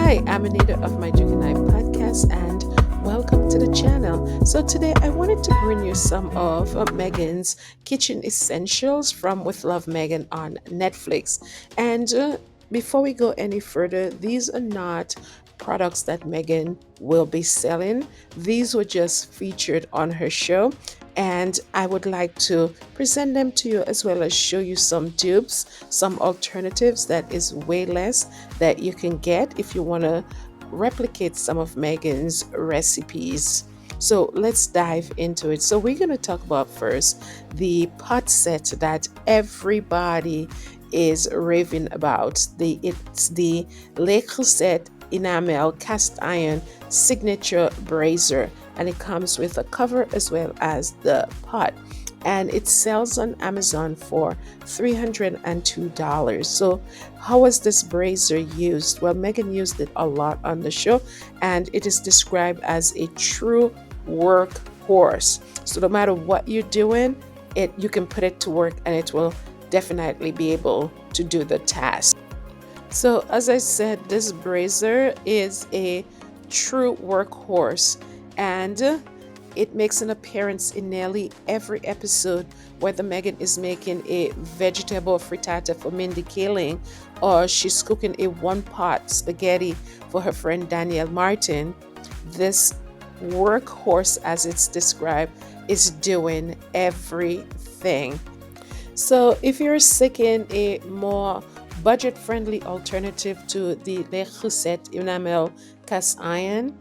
Hi, I'm Anita of my Culinary podcast and welcome to the channel. So today I wanted to bring you some of Meghan's kitchen essentials from With Love Meghan on Netflix. And before we go any further, these are not products that Meghan will be selling. These were just featured on her show. And I would like to present them to you as well as show you some dupes, some alternatives that is way less that you can get if you want to replicate some of Meghan's recipes. So let's dive into it. So we're going to talk about first the pot set that everybody is raving about. It's the Le Creuset Enameled cast iron signature Braiser, and it comes with a cover as well as the pot, and it sells on Amazon for $302. So how was this Braiser used? Well, Meghan used it a lot on the show, and it is described as a true workhorse. So no matter what you're doing, you can put it to work and it will definitely be able to do the task. So as I said, this Braiser is a true workhorse, and it makes an appearance in nearly every episode, whether Meghan is making a vegetable frittata for Mindy Kaling or she's cooking a one-pot spaghetti for her friend Danielle Martin. This workhorse, as it's described, is doing everything. So if you're seeking a more budget-friendly alternative to the Le Creuset Enameled cast iron,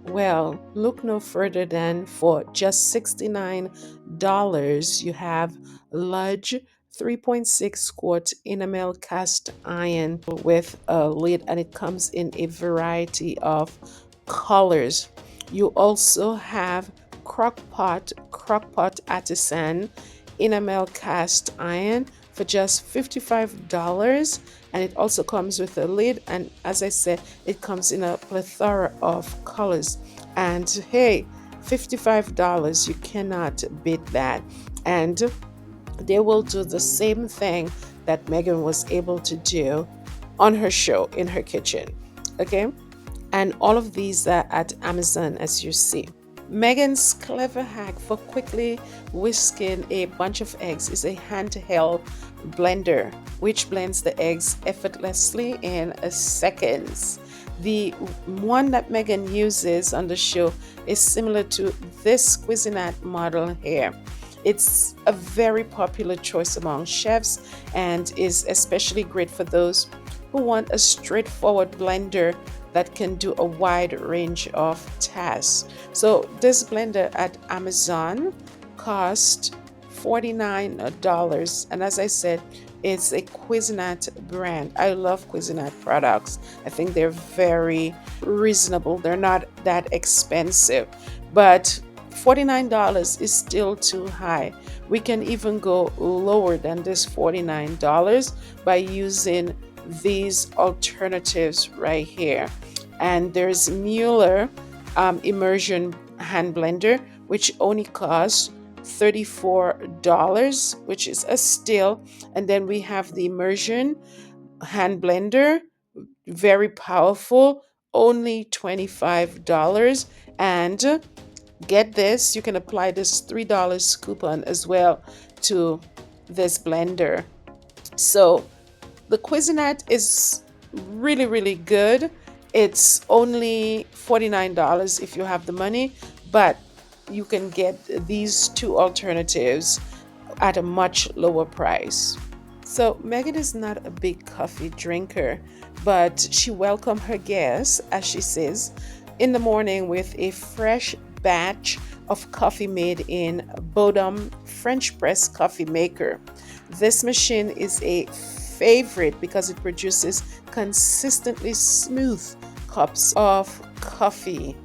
well, look no further than for just $69, you have large 3.6 quart enamel cast iron with a lid, and it comes in a variety of colors. You also have crockpot artisan enamel cast iron for just $55, and it also comes with a lid, and as I said, it comes in a plethora of colors. And hey, $55, you cannot beat that. And they will do the same thing that Meghan was able to do on her show in her kitchen. Okay, and all of these are at Amazon, as you see. Meghan's clever hack for quickly whisking a bunch of eggs is a handheld blender, which blends the eggs effortlessly in seconds. The one that Meghan uses on the show is similar to this Cuisinart model here. It's a very popular choice among chefs and is especially great for those who want a straightforward blender that can do a wide range of tasks. So this blender at Amazon cost $49, and as I said, it's a Cuisinart brand. I love Cuisinart products. I think they're very reasonable. They're not that expensive, but $49 is still too high. We can even go lower than this $49 by using these alternatives right here. And there's Mueller immersion hand blender, which only costs $34, which is a steal. And then we have the immersion hand blender, very powerful, only $25. And get this, you can apply this $3 coupon as well to this blender. So the Cuisinart is really, really good. It's only $49 if you have the money, but you can get these two alternatives at a much lower price. So Meghan is not a big coffee drinker, but she welcomed her guests, as she says, in the morning with a fresh batch of coffee made in Bodum French press coffee maker. This machine is a favorite because it produces consistently smooth cups of coffee.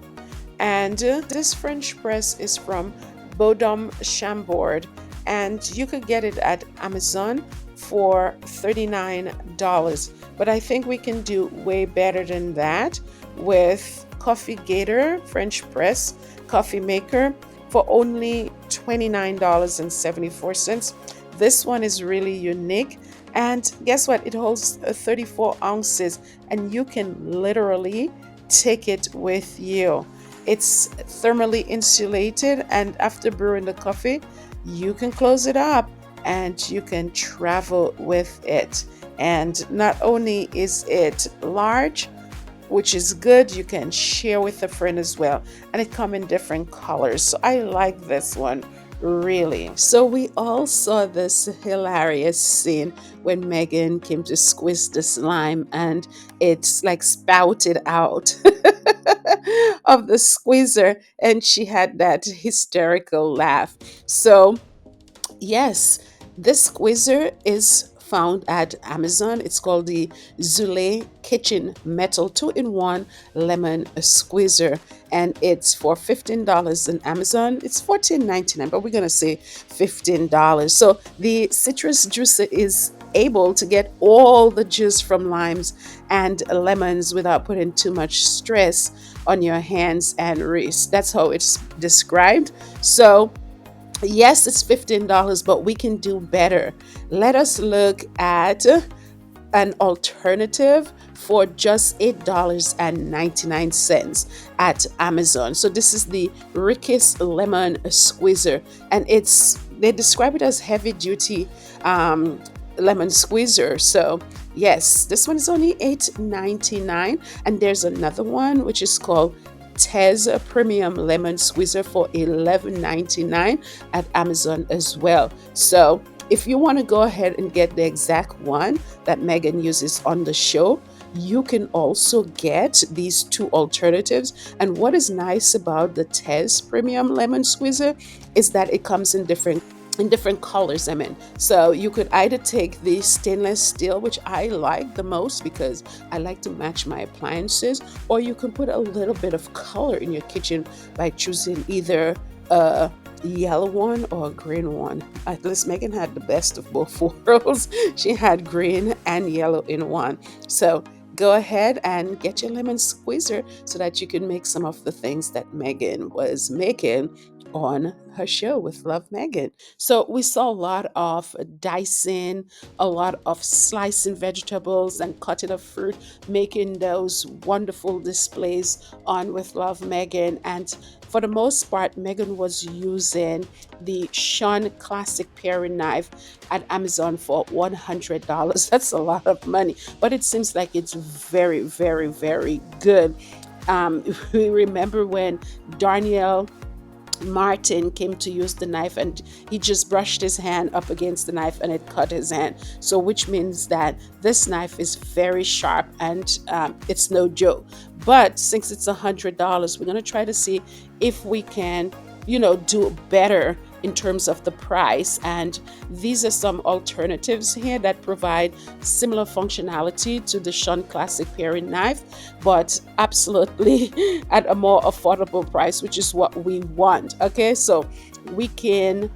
And this French press is from Bodum Chambord, and you could get it at Amazon for $39. But I think we can do way better than that with Coffee Gator French press coffee maker for only $29.74. This one is really unique And guess what? It holds 34 ounces, and you can literally take it with you. It's thermally insulated, and after brewing the coffee, you can close it up and you can travel with it. And not only is it large, which is good, you can share with a friend as well, and it come in different colors, so I like this one really. So we all saw this hilarious scene when Meghan came to squeeze the slime and it's like spouted out of the squeezer, and she had that hysterical laugh. So yes, this squeezer is found at Amazon. It's called the Zulay Kitchen Metal 2-in-1 Lemon Squeezer, and it's for $15 on Amazon. It's $14.99, but we're gonna say $15. So the citrus juicer is able to get all the juice from limes and lemons without putting too much stress on your hands and wrists. That's how it's described. So yes, it's $15, but we can do better. Let us look at an alternative for just $8.99 at Amazon. So this is the Ricky's Lemon Squeezer, and they describe it as heavy duty lemon squeezer. So yes, this one is only $8.99, and there's another one which is called Tez Premium Lemon Squeezer for $11.99 at Amazon as well. So if you want to go ahead and get the exact one that Meghan uses on the show, you can also get these two alternatives. And what is nice about the Tez Premium Lemon Squeezer is that it comes in different colors. So you could either take the stainless steel, which I like the most because I like to match my appliances, or you can put a little bit of color in your kitchen by choosing either a yellow one or a green one. At least Meghan had the best of both worlds. She had green and yellow in one. So go ahead and get your lemon squeezer so that you can make some of the things that Meghan was making on her show with Love Meghan. So we saw a lot of dicing, a lot of slicing vegetables and cutting of fruit, making those wonderful displays on with Love Meghan. And for the most part, Meghan was using the Shun classic paring knife at Amazon for $100. That's a lot of money, but it seems like it's very, very, very good. We remember when Darnielle Martin came to use the knife and he just brushed his hand up against the knife and it cut his hand. So which means that this knife is very sharp and it's no joke. But since it's $100, we're going to try to see if we can, do better in terms of the price. And these are some alternatives here that provide similar functionality to the Shun classic paring knife, but absolutely at a more affordable price, which is what we want. Okay, so we can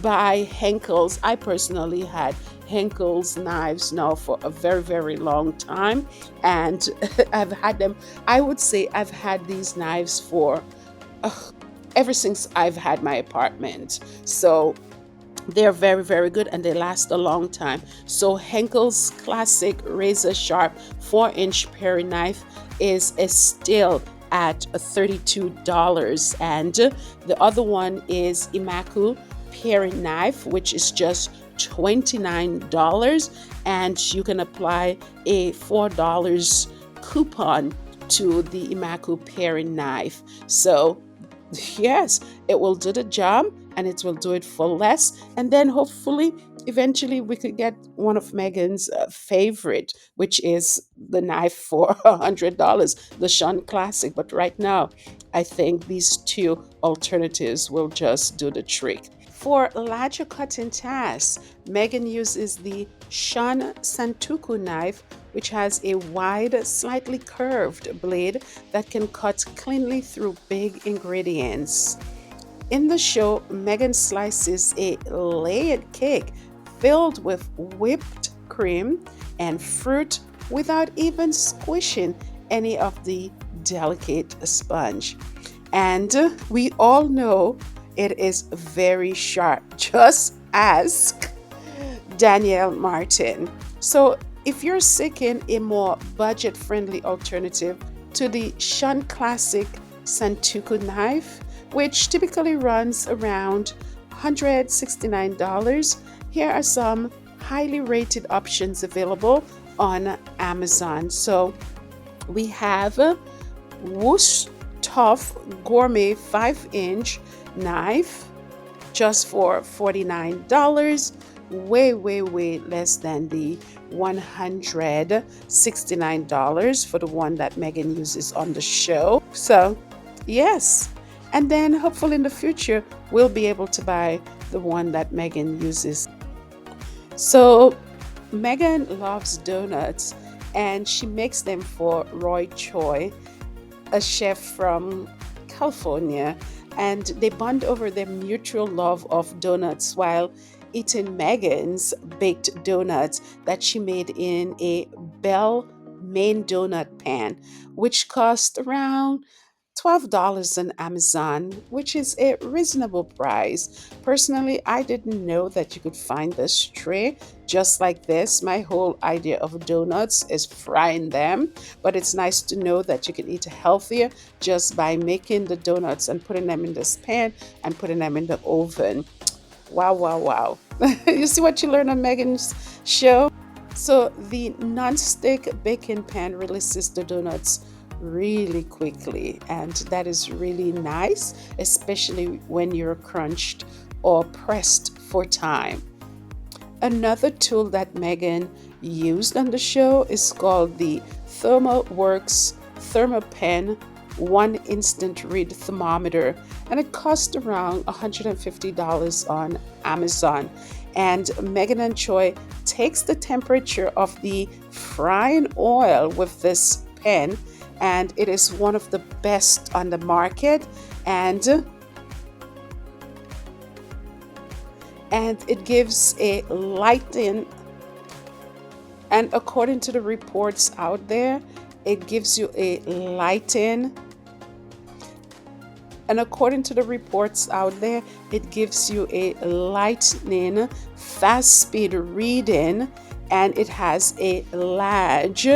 buy Henkel's. I personally had Henkel's knives now for a very, very long time, and I've had them. I would say I've had these knives for ever since I've had my apartment. So they're very, very good and they last a long time. So Henkel's classic razor sharp 4-inch paring knife is still at $32, and the other one is Imaku paring knife, which is just $29, and you can apply a $4 coupon to the Imaku paring knife. So yes, it will do the job and it will do it for less. And then hopefully, eventually, we could get one of Meghan's favorite, which is the knife for $100, the Shun Classic. But right now, I think these two alternatives will just do the trick. For larger cutting tasks, Meghan uses the Shun Santoku knife, which has a wide, slightly curved blade that can cut cleanly through big ingredients. In the show, Meghan slices a layered cake filled with whipped cream and fruit without even squishing any of the delicate sponge. And we all know it is very sharp. Just ask Danielle Martin. So, if you're seeking a more budget friendly alternative to the Shun Classic Santoku knife, which typically runs around $169, here are some highly rated options available on Amazon. So, we have a Whoosh Tough Gourmet 5-inch knife just for $49, way less than the $169 for the one that Meghan uses on the show. So, yes. And then hopefully in the future, we'll be able to buy the one that Meghan uses. So, Meghan loves donuts and she makes them for Roy Choi, a chef from California, and they bond over their mutual love of donuts while eating Megan's baked donuts that she made in a Bellemain donut pan, which cost around $12 on Amazon, which is a reasonable price. Personally, I didn't know that you could find this tray just like this. My whole idea of donuts is frying them, but it's nice to know that you can eat healthier just by making the donuts and putting them in this pan and putting them in the oven. Wow. You see what you learn on Megan's show? So the non-stick baking pan releases the donuts really quickly, and that is really nice, especially when you're crunched or pressed for time. Another tool that Megan used on the show is called the ThermoWorks Thermapen one instant read thermometer, and it cost around $150 on Amazon. And Megan and Choi takes the temperature of the frying oil with this pen, and it is one of the best on the market. And it gives a lighting, and according to the reports out there, it gives you a lighting and according to the reports out there, it gives you a lightning fast speed reading, and it has a large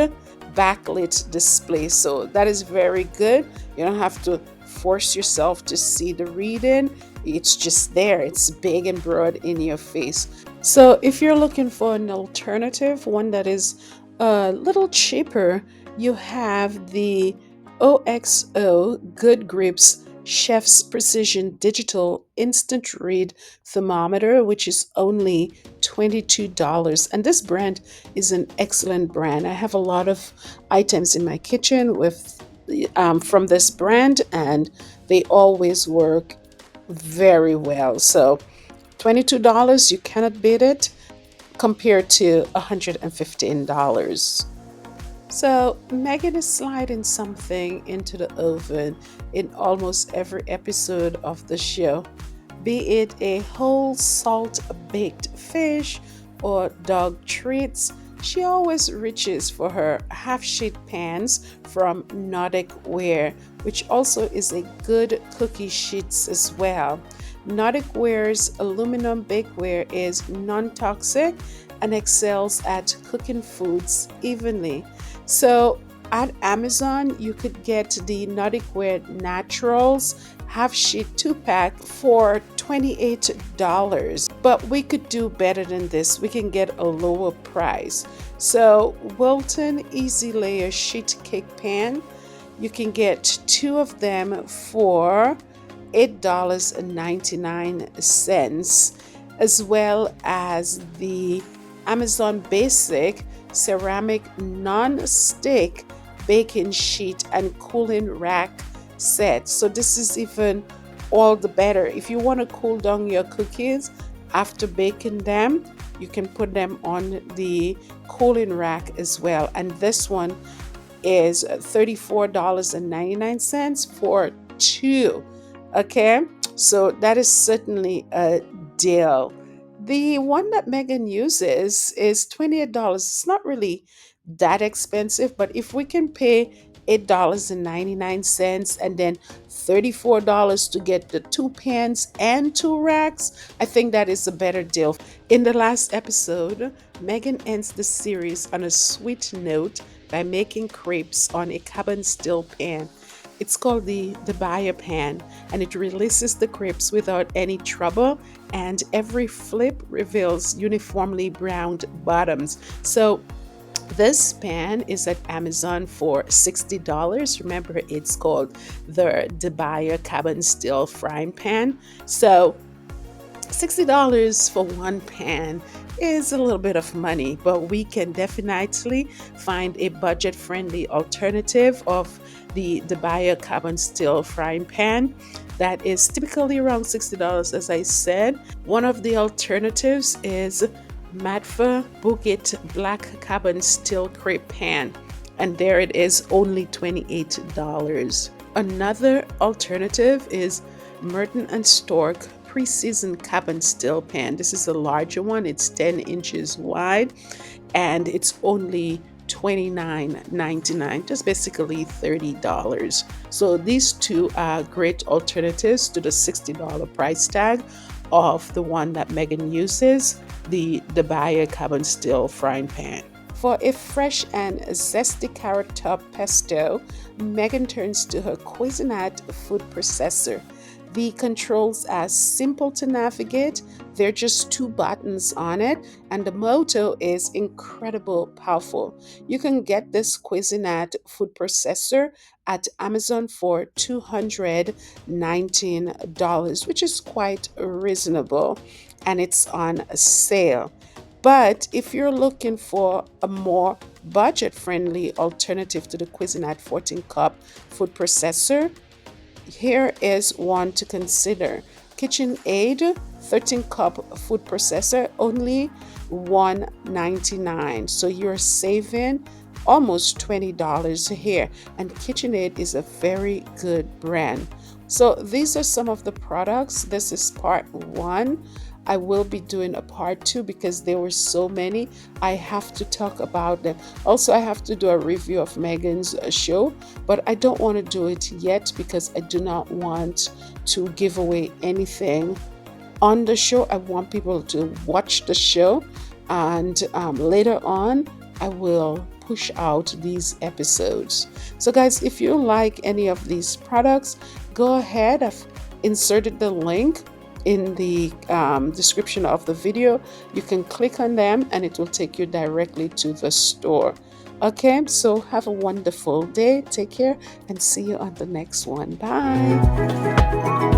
backlit display. So that is very good. You don't have to force yourself to see the reading. It's just there. It's big and broad in your face. So if you're looking for an alternative, one that is a little cheaper, you have the OXO Good Grips Chef's Precision Digital Instant Read Thermometer, which is only $22. And this brand is an excellent brand. I have a lot of items in my kitchen with from this brand, and they always work very well. So $22, you cannot beat it compared to $115. So Megan is sliding something into the oven in almost every episode of the show, be it a whole salt baked fish or dog treats. She always reaches for her half sheet pans from Nordic Ware, which also is a good cookie sheets as well. Nordic Ware's aluminum bakeware is non-toxic and excels at cooking foods evenly. So at Amazon, you could get the Nordic Ware Naturals half sheet 2-pack for $28. But we could do better than this. We can get a lower price. So Wilton Easy Layer Sheet Cake Pan, you can get 2 of them for $8.99, as well as the Amazon Basic Ceramic Non-Stick Baking Sheet and Cooling Rack Set. So this is even all the better. If you want to cool down your cookies after baking them, you can put them on the cooling rack as well. And this one is $34.99 for 2. Okay, so that is certainly a deal. The one that Megan uses is $28. It's not really that expensive, but if we can pay $8.99, and then $34 to get the two pans and two racks. I think that is a better deal. In the last episode, Megan ends the series on a sweet note by making crepes on a carbon steel pan. It's called the buyer pan, and it releases the crepes without any trouble, and every flip reveals uniformly browned bottoms. So this pan is at Amazon for $60. Remember, it's called the buyer carbon steel frying pan. So $60 for one pan is a little bit of money, but we can definitely find a budget friendly alternative of the Bio carbon steel frying pan that is typically around $60, as I said. One of the alternatives is Matfa Bouquet Black Carbon Steel Crepe Pan, and there it is, only $28. Another alternative is Merton and Stork pre-seasoned carbon steel pan. This is a larger one, it's 10 inches wide, and it's only $29.99, just basically $30. So these two are great alternatives to the $60 price tag of the one that Megan uses, the Bayer carbon steel frying pan. For a fresh and zesty carrot top pesto, Megan turns to her Cuisinart food processor. The controls are simple to navigate. There are just two buttons on it, and the motto is incredible powerful. You can get this Cuisinart food processor at Amazon for $219, which is quite reasonable, and it's on sale. But if you're looking for a more budget-friendly alternative to the Cuisinart 14 cup food processor, here is one to consider. KitchenAid 13 cup food processor, only $199. So you're saving almost $20 here. And KitchenAid is a very good brand. So these are some of the products. This is part one. I will be doing a part two because there were so many. I have to talk about them. Also, I have to do a review of Megan's show, but I don't want to do it yet because I do not want to give away anything on the show. I want people to watch the show, and later on, I will push out these episodes. So, guys, if you like any of these products, go ahead. I've inserted the link in the description of the video. You can click on them and it will take you directly to the store. Okay, so have a wonderful day. Take care and see you on the next one. Bye.